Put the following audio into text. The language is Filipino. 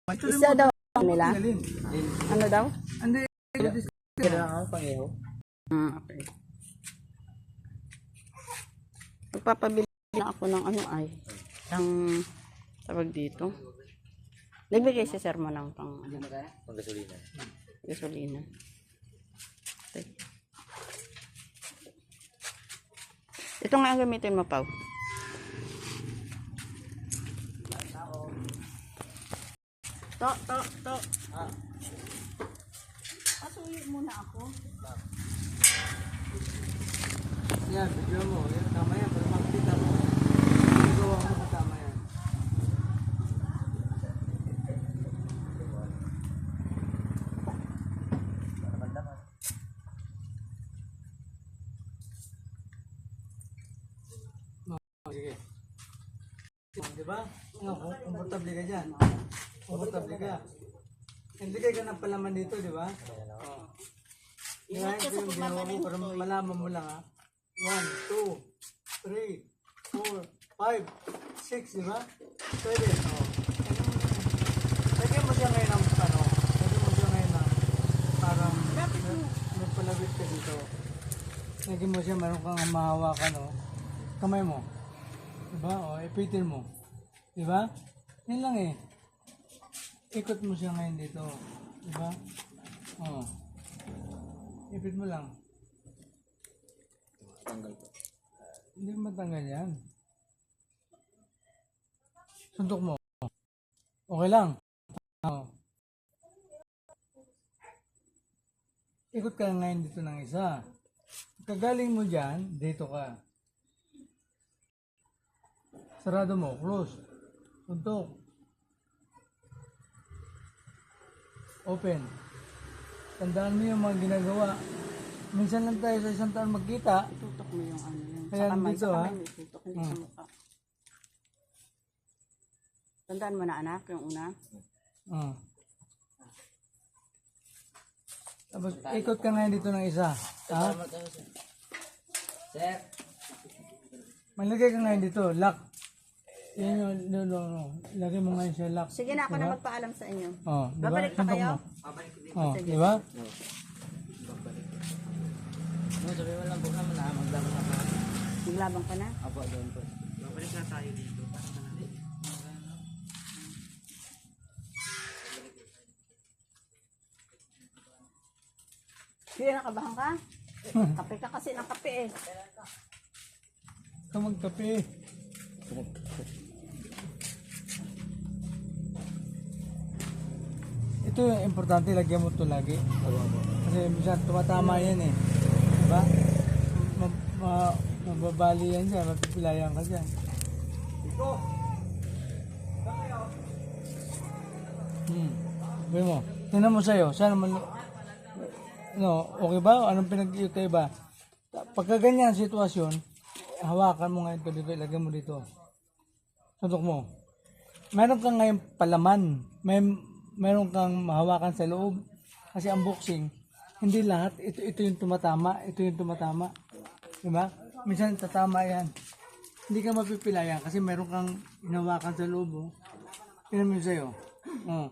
Isa daw nila. Ano daw? Hindi. Kailangan pangiho. Okay. Magpapabili na ako ng ano ay. Ang tawag dito. Nagbigay si sir mo ng pang Gasolina. gasolina. Okay. Ito nga ang gamitin mo, Pao. To. Pasuyo muna ako. Yan, video mo. Yan, tama yan. Pero makikita mo. Gawa mo na tama yan. Sige. Diba? Komportable ka dyan. Komportable ka. Hindi ka ng palaman dito, di ba? Oo. Ingat ka sa ginawa mo para malaman mo lang ha. 1, 2, 3, 4, 5, 6, di ba? Pwede. Oo. Lagyan mo siya ngayon ng ano. Lagyan mo siya ngayon ng parang magpalabit ka dito. Lagyan mo siya, meron kang mahawakan o. Kamay mo. Diba? O, ipitin mo. Diba? Yan lang eh. Ikot mo siya ngayon dito. Diba? O. Ipit mo lang. Hindi matanggal yan. Suntok mo. Okay lang. O. Ikot ka ngayon dito ng isa. Kagaling mo dyan, dito ka. Sarado mo, close. Suntok. Open. Tandaan mo yung mga ginagawa. Minsan lang tayo sa isang taon magkita. Tutok mo yung ano yun. Kaya dito ha. Tutok hindi sa mukha. Tandaan mo na anak, yung una. Tapos ikot ka ngayon dito ng isa. Ha? Sir. Malagay ka ngayon dito, lock. Yan yung, no. Lagay mo ngayon siya lock. Sige na, ako na magpaalam sa inyo. Oh, diba? Babalik pa Suntok kayo? mo. Oh, di ba? Sabi mo lang po naman na maglaban na pa. Maglabang ka na? Apo, doon po. Babalik na tayo dito. Sige, nakabahan ka? Kape ka kasi ng kape eh. Ikaw magkape. Ito yung importante, lagyan mo ito lagi. Kasi minsan tumatama yan eh. Diba? Mababali yan dyan, mapipilayan ka dyan. Sabi mo, tingnan mo sa'yo, sana okay ba? Anong pinag-iutay ba? Pagka ganyan ang sitwasyon, hawakan mo ngayon ito dito, ilagay mo dito. Suntok mo. Meron kang ngayon palaman. Meron kang mahawakan sa loob. Kasi ang boxing, hindi lahat. Ito yung tumatama. Ito yung tumatama. Diba? Minsan tatama yan. Hindi ka mapipilayan kasi meron kang hinawakan sa loob. Oh. Tingnan mo yun sa'yo. Oh.